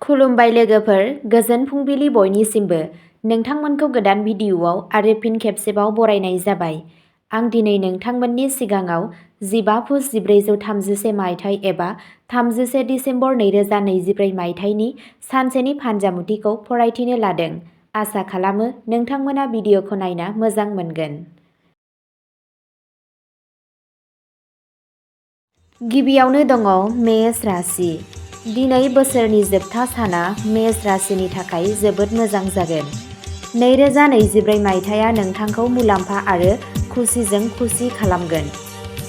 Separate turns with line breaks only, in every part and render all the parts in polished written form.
खुलुमबाय लोगोफोर, गोजोन फुंबिलि बयनिसिमबो। नोंथांमोनखौ गोदान भिडिअ'आव आरो फिन खेबसेबाव बरायनाय जाबाय। आं दिनै नोंथांमोननि सिगाङाव 15 पुस 1431 मायथाइ एबा 31 दिसेम्बर 2024 मायथाइनि सानसेनि फानजामुथिखौ फरायथिनो लादों। आसा खालामो नोंथांमोना भिडिअ'खौ नायना मोजां मोनगोन। गिबियावनो दङ मेष राशि। दिनै बोसोरनि जोबथा साना मेष राशिनि थाखाय जोबोद मोजां जागोन। 2024 मायथाइया नोंथांखौ मुलाम्फा आरो खुसिजों खुसि खालामगोन।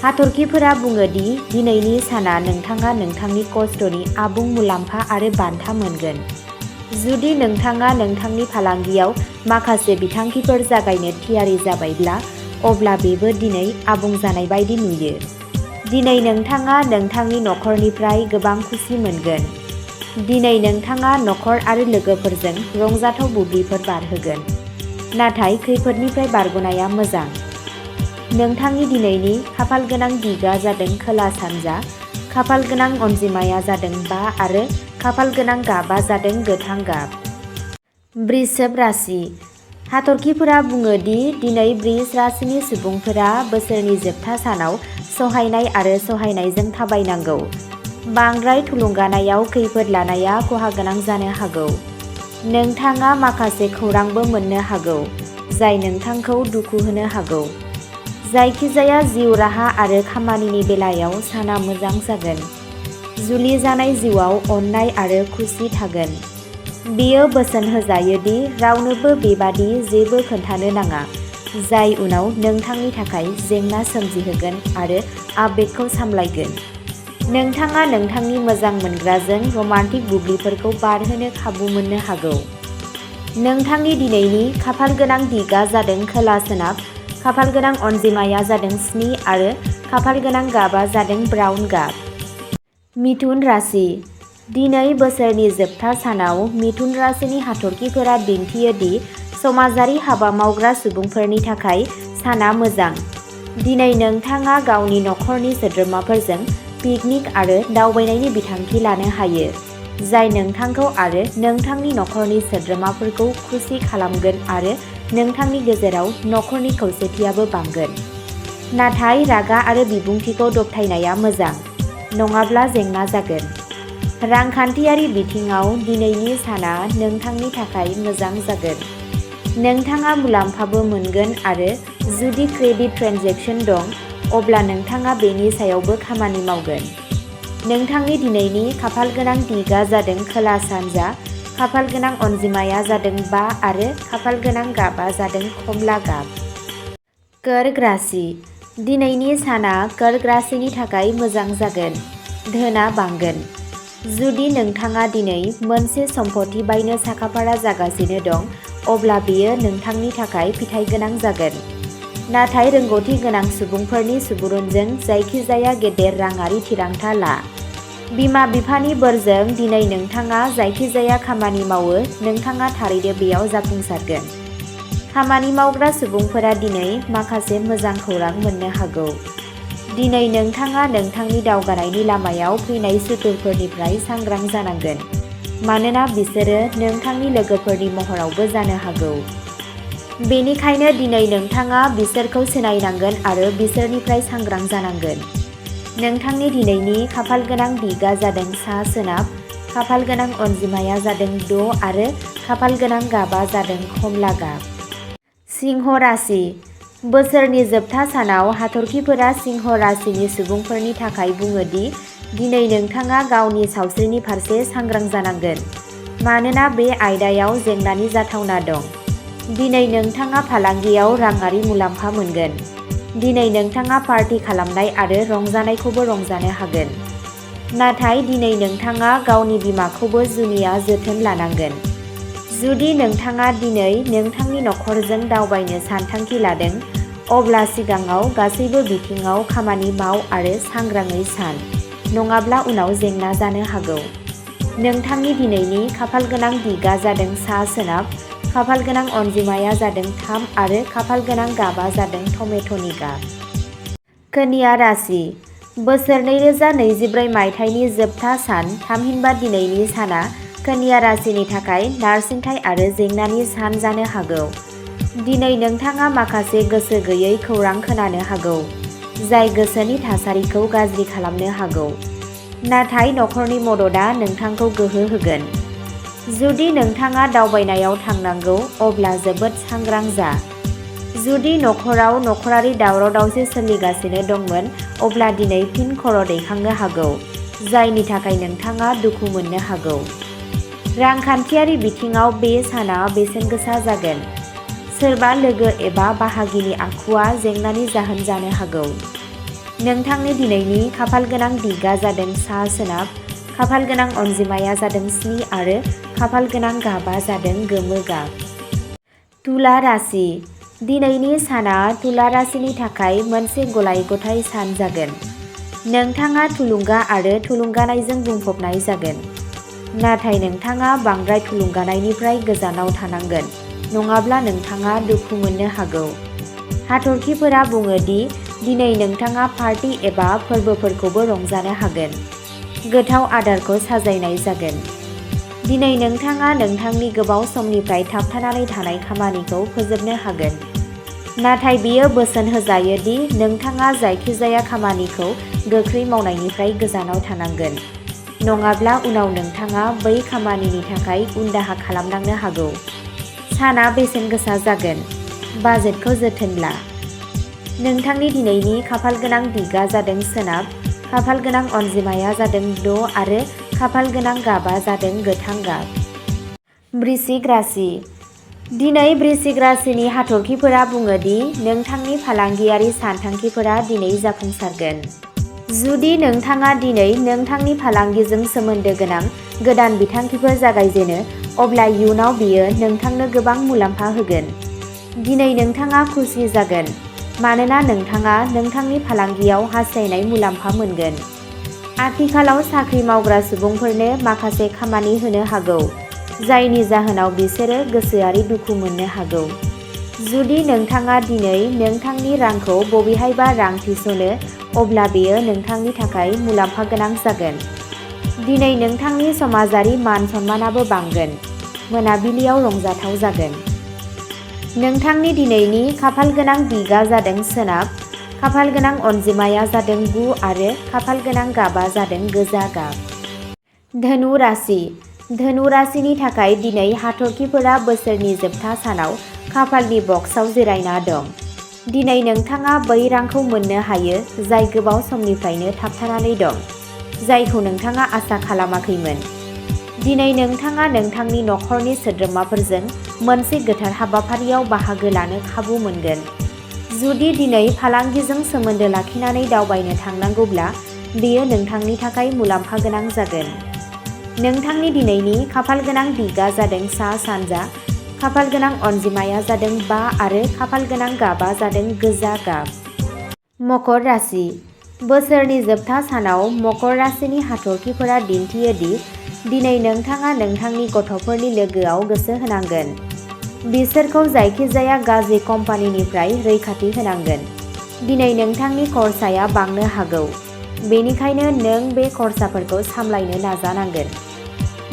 हाथरखिफोरा बुङो दि दिनैनि साना नोंथाङा नोंथांनि खस्थ'नि आबुं मुलाम्फा आरो बान्था मोनगोन। जुदि नोंथाङा नोंथांनि फालांगियाव माखासे बिथांखिफोर जागायनो थियारि जाबायब्ला, अब्ला बेबो दिनै आबुं जानाय बायदि नुयो। दिनै नोंथाङा नोंथांनि नखरनिफ्राय गोबां खुसि मोनगोन। दिनै नोंथाङा नखर आरो लोगोफोरजों रंजाथाव बुब्लिफोर बारहोगोन। नाथाय खैफोदनिफ्राय बारग'नाया मोजां। नोंथांनि दिनैनि खाफालगोनां दिगआ जादों खोला सानजा, खाफालगोनां अनजिमाया जादों 5 आरो खाफालगोनां गाबआ जादों गोथां गाब। वृषभ राशि। हाथरखिफोरा बुङो दि दिनै वृष राशिनि सुबुंफोरा बोसोरनि जोबथा सानाव सहायनाय आरो सहायनायजों थाबायनांगौ। बांद्राय थुलुंगानायाव खैफोद लानाया खहा गोनां जानो हागौ। नोंथाङा माखासे खौरांबो मोननो हागौ, जाय नोंथांखौ दुखु होनो हागौ। जायखिजाया जिउ राहा आरो खामानिनि बेलायाव साना मोजां जागोन। जुलि जानाय जिउआव अननाय आरो खुसि थागोन। बेयो बोसोन होजायो दि रावनोबो बेबादि जेबो खोन्थानो नाङा, जाय उनाव नोंथांनि थाखाय जेंना सोमजिहोगोन आरो आबेगखौ सामलायगोन। नोंथाङा नोंथांनि मोजां मोनग्राजों रमान्टिक बुब्लिफोरखौ बारहोनो खाबु मोननो हागौ। नोंथांनि दिनैनि खाफालगोनां दिगआ जादों खोला सोनाब, खाफालगोनां अनजिमाया जादों 7 आरो खाफालगोनां गाबआ जादों ब्राउन गाब। मिथुन राशि। दिनै बोसोरनि जोबथा सानाव मिथुन राशिनि हाथरखिफोरा दिन्थियो दि समाजारि हाबा मावग्रा सुबुंफोरनि थाखाय साना मोजां। दिनै नोंथाङा गावनि नखरनि सोद्रोमाफोरजों पिकनिक आरो दावबायनायनि बिथांखि लानो हायो, जाय नोंथांखौ आरो नोंथांनि नखरनि सोद्रोमाफोरखौ खुसि खालामगोन आरो नोंथांनि गेजेराव नखरनि खौसेथियाबो बांगोन। नाथाय रागा आरो बिबुंथिखौ दबथायनाया मोजां, नङाब्ला जेंना जागोन। रांखान्थियारि बिथिङाव दिनैनि साना नोंथांनि थाखाय मोजां जागोन। नोंथाङा मुलाम्फाबो मोनगोन आरो जुदि क्रेडिट ट्रेन्जेकसन दं, अब्ला नोंथाङा बेनि सायावबो खामानि मावगोन। नोंथांनि दिनैनि खाफालगोनां दिगआ जादों खोला सानजा, खाफालगोनां अनजिमाया जादों 5 आरो खाफालगोनां गाबआ जादों खमला गाब। कर्क राशि। दिनैनि साना कर्क राशिनि थाखाय मोजां जागोन। धोना बांगोन। जुदि नोंथाङा दिनै मोनसे सम्पथि बायनो साखाफारा जागासिनो दं, अब्ला बेयो नोंथांनि थाखाय फिथाइगोनां जागोन। नाथाय रोंग'थि गोनां सुबुंफोरनि सुबुरुनजों जायखिजाया गेदेर राङारि थिरांथा ला। बिमा-बिफानि बोरजों दिनै नोंथाङा जायखिजाया खामानि मावो, नोंथाङा थारैनो बेयाव जाफुंसारगोन। खामानि मावग्रा सुबुंफोरा दिनै माखासे मोजां खौरां मोननो हागौ। दिनै नोंथाङा नोंथांनि दावगानायनि लामायाव फैनाय सुथुरफोरनिफ्राय सांग्रां जानांगोन, मानोना बिसोरो नोंथांनि लोगोफोरनि महरावबो जानो हागौ। बेनिखायनो दिनै नोंथाङा बिसोरखौ सिनायनांगोन आरो बिसोरनिफ्राय सांग्रां जानांगोन। नोंथांनि दिनैनि खाफालगोनां दिगआ जादों सा सोनाब, खाफालगोनां अनजिमाया जादों 6 आरो खाफालगोनां गाबआ जादों खमला गाब। सिंह राशि। बोसोरनि जोबथा सानाव हाथरखिफोरा सिंह राशिनि सुबुंफोरनि थाखाय बुङो दि दिनै नोंथाङा गावनि सावस्रिनि फारसे सांग्रां जानांगोन, मानोना बे आयदायाव जेंनानि जाथावना दं। दिनै नोंथाङा फालांगियाव राङारि मुलाम्फा मोनगोन। दिनै नोंथाङा पार्टी खालामनाय आरो रंजानायखौबो रंजानो हागोन। नाथाय दिनै नोंथाङा गावनि बिमाखौबो जुनिया जोथोन लानांगोन। जुदि नोंथाङा दिनै नोंथांनि नखरजों दावबायनो सानथांखि लादों, अब्ला सिगाङाव गासैबो बिथिङाव खामानि माव आरो सांग्राङै सान, नङाब्ला उनाव जेंना जानो हागौ। नोंथांनि दिनैनि खाफालगोनां दिगआ जादों सा सोनाब, खाफालगोनां अनजिमाया जादों 3 आरो खाफालगोनां गाबआ जादों टमेट'नि गाब। कन्या राशि। बोसोर 2024 मायथाइनि जोबथा सान, थामहिनबा दिनैनि साना कन्या राशिनि थाखाय नारसिनथाय आरो जेंनानि सान जानो हागौ। दिनै नोंथाङा माखासे गोसो गैयै खौरां खोनानो हागौ, जाय गोसोनि थासारिखौ गाज्रि खालामनो हागौ। नाथाय नखरनि मददआ नोंथांखौ गोहो होगोन। जुदि नोंथाङा दावबायनायाव थांनांगौ अब्ला जोबोद सांग्रां जा। जुदि नखराव नखरारि दावराव-दावसि सोलिगासिनो दंमोन अब्ला दिनै फिन खर' दैखांनो हागौ, जायनि थाखाय नोंथाङा दुखु मोननो हागौ। रांखान्थियारि बिथिङाव बे साना बेसेनगोसा जागोन। सोरबा लोगो एबा बाहागिनि आखुआ जेंनानि जाहोन जानो हागौ। नोंथांनि दिनैनि खाफालगोनां दिगा जादों सा-सोनाब, खाफालगोनां अनजिमाया जादों 7 आरो खाफालगोनां गाबा जादों गोमो गाब। तुला राशि। दिनैनि साना तुला राशिनि थाखाय मोनसे गलाय-गथाय सान जागोन। नोंथाङा थुलुंगा आरो थुलुंगानायजों बुंफबनाय जागोन। नाथाय नोंथाङा बांद्राय थुलुंगानायनिफ्राय गोजानाव थानांगोन, नङाब्ला नोंथाङा दुखु मोननो हागौ। हाथरखिफोरा बुङो दि दिनै नोंथाङा पार्टी एबा फोरबोफोरखौबो रंजानो हागोन। गोथाव आदारखौ साजायनाय जागोन। दिनै नोंथाङा नोंथांनि गोबाव समनिफ्राय थाबथानानै थानाय खामानिखौ फोजोबनो हागोन। नाथाय बियो बोसोन होजायो दि नोंथाङा जायखिजाया खामानिखौ गोख्रै मावनायनिफ्राय गोजानाव थानांगोन, नङाब्ला उनाव नोंथाङा बै खामानिनि थाखाय उनदाहा खालामनांनो हागौ। साना बेसेनगोसा जागोन। बाजेटखौ जोथोन ला। नोंथांनि दिनैनि खाफालगोनां दिगा जादों सोनाब, खाफालगोनां अनजिमाया जादों 6 आरो खाफालगोनां गाबा जादों गोथां गाब। वृश्चिक राशि। दिनै वृश्चिक राशिनि हाथरखिफोरा बुङो दि नोंथांनि फालांगियारि सानथांखिफोरा दिनै जाफुंसारगोन। जुदि नोंथाङा दिनै नोंथांनि फालांगिजों सोमोन्दो गोनां गोदान बिथांखिफोर जागायजेनो, अब्ला इयुनाव बेयो नोंथांनो गोबां मुलाम्फा होगोन। दिनै नोंथाङा खुसि जागोन, मानोना नोंथाङा नोंथांनि फालांगियाव हास्थायनाय मुलाम्फा मोनगोन। आथिखालाव साख्रि मावग्रा सुबुंफोरनो माखासे खामानि होनो हागौ, जायनि जाहोनाव बिसोरो गोसोआरि दुखु मोननो हागौ। जुदि नोंथाङा दिनै नोंथांनि रांखौ बबेहायबा रां थिसनो, अब्ला बेयो नोंथांनि थाखाय मुलाम्फा गोनां जागोन। दिनै नोंथांनि समाजारि मान-सन्मानाबो बांगोन। मोनाबिलियाव रंजाथाव जागोन। नोंथांनि दिनैनि खाफालगोनां दिगा जादों सोनाब, खाफालगोनां अनजिमाया जादों 9 आरो खाफालगोनां गाबा जादों गोजा गाब। धनु राशि। धनु राशिनि थाखाय दिनै हाथरखिफोरा बोसोरनि जोबथा सानाव खाफालनि बक्सआव जिरायना दं। दिनै नोंथाङा बै रांखौ मोननो हायो जाय गोबाव समनिफ्रायनो थाबथानानै दं, जायखौ नोंथाङा आसा खालामाखैमोन। दिनै नोंथाङा नोंथांनि नखरनि सोद्रोमाफोरजों मोनसे गोथार हाबाफारियाव बाहागो लानो खाबु मोनगोन। जुदि दिनै फालांगिजों सोमोन्दो लाखिनानै दावबायनो थांनांगौब्ला, बेयो नोंथांनि थाखाय मुलाम्फा गोनां जागोन। नोंथांनि दिनैनि खाफालगोनां दिगा जादों सा-सानजा, खाफालगोनां अनजिमाया जादों 5 आरो खाफालगोनां गाबा जादों गोजा गाब। मकर राशि। बोसोरनि जोबथा सानाव मकर राशिनि हाथरखिफोरा दिन्थियो दि दिनै नोंथाङा नोंथांनि गथ'फोरनि लोगोआव गोसो होनांगोन। बिसोरखौ जायखिजाया गाज्रि कम्पानिनिफ्राय रैखाथि होनांगोन। दिनै नोंथांनि खरसाया बांनो हागौ, बेनिखायनो नों बे खरसाफोरखौ सामलायनो नाजानांगोन।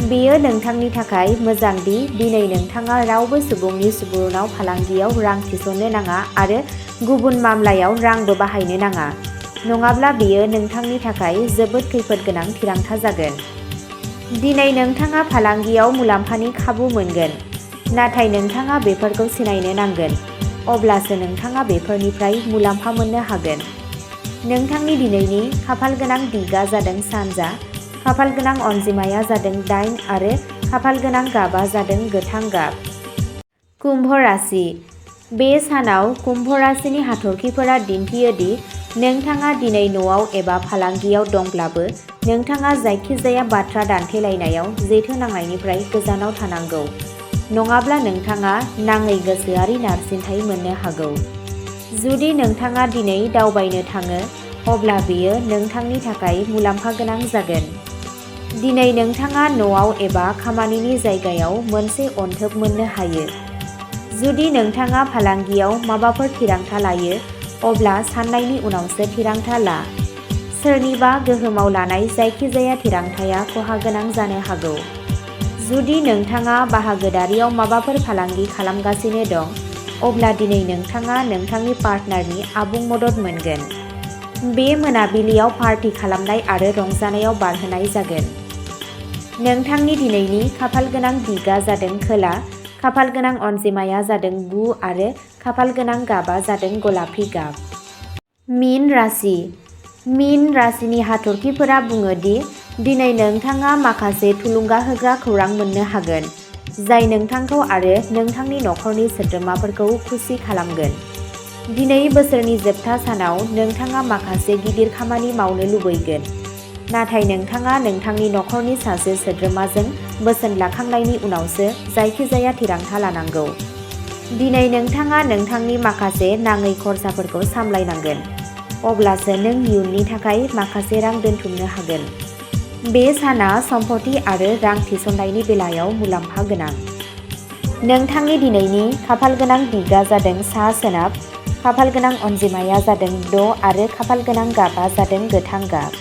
बेयो नोंथांनि थाखाय मोजां दि दिनै नोंथाङा रावबो सुबुंनि सुबुरुनाव फालांगियाव रां थिसननो नाङा आरो गुबुन मामलायाव रांबो बाहायनो नाङा, नङाब्ला बेयो नोंथांनि थाखाय जोबोद खैफोद गोनां थिरांथा जागोन। दिनै नोंथाङा फालांगियाव मुलाम्फानि खाबु मोनगोन, नाथाय नोंथाङा बेफोरखौ सिनायनो नांगोन, अब्लासो नोंथाङा बेफोरनिफ्राय मुलाम्फा मोननो हागोन। नोंथांनि दिनैनि खाफालगोनां दिगा जादों सानजा, खाफालगोनां अनजिमाया जादों 8 आरो खाफालगोनां गाबा जादों गोथां गाब। कुम्भ राशि। बे सानाव कुम्भ राशिनि हाथरखिफोरा दिन्थियो दि नोंथाङा दिनै न'आव एबा फालांगियाव दंब्लाबो नोंथाङा जायखिजाया बाथ्रा दान्थेलायनायाव जेथो नांनायनिफ्राय गोजानाव थानांगौ, नङाब्ला नोंथाङा नाङै गोसोआरि नारसिनथाय मोननो हागौ। जुदि नोंथाङा दिनै दावबायनो थाङो, अब्ला बेयो नोंथांनि थाखाय मुलाम्फा गोनां जागोन। दिनै नोंथाङा न'आव एबा खामानिनि जायगायाव मोनसे अनथोब मोननो हायो। जुदि नोंथाङा फालांगियाव माबाफोर थिरांथा लायो, अब्ला साननायनि उनावसो थिरांथा ला। सोरनिबा गोहोमाव लानाय जायखिजाया थिरांथाया खहा गोनां जानो हागौ। जुदि नोंथाङा बाहागोदारियाव माबाफोर फालांगि खालामगासिनो दं, अब्ला दिनै नोंथाङा नोंथांनि पार्टनारनि आबुं मदद मोनगोन। बे मोनाबिलियाव पार्टी खालामनाय आरो रंजानायाव बारहोनाय जागोन। नोंथांनि दिनैनि खाफालगोनां दिगा जादों खोला, खाफालगोनां अनजिमाया जादों 9 आरो खाफालगोनां गाबा जादों गलापि गाब। मीन राशि। मीन राशिनि हाथरखिफोरा बुङो दि दिनै नोंथाङा माखासे थुलुंगा होग्रा खौरां मोननो हागोन, जाय नोंथांखौ आरो नोंथांनि नखरनि सोद्रोमाफोरखौ खुसि खालामगोन। दिनै बोसोरनि जोबथा सानाव नोंथाङा माखासे गिदिर खामानि मावनो लुबैगोन, नाथाय नोंथाङा नोंथांनि नखरनि सासे सोद्रोमाजों बोसोन लाखांनायनि उनावसो जायखिजाया थिरांथा लानांगौ। दिनै नोंथाङा नोंथांनि माखासे नाङै खरसाफोरखौ सामलायनांगोन, अब्लासो नों इयुननि थाखाय माखासे रां दोनथुमनो हागोन। बे साना सम्पथि आरो रां थिसननायनि बेलायाव मुलाम्फा गोनां। नोंथांनि दिनैनि खाफालगोनां दिगा जादों सा-सोनाब, खाफालगोनां अनजिमाया जादों 6 आरो खाफालगोनां गाबा जादों गोथां गाब।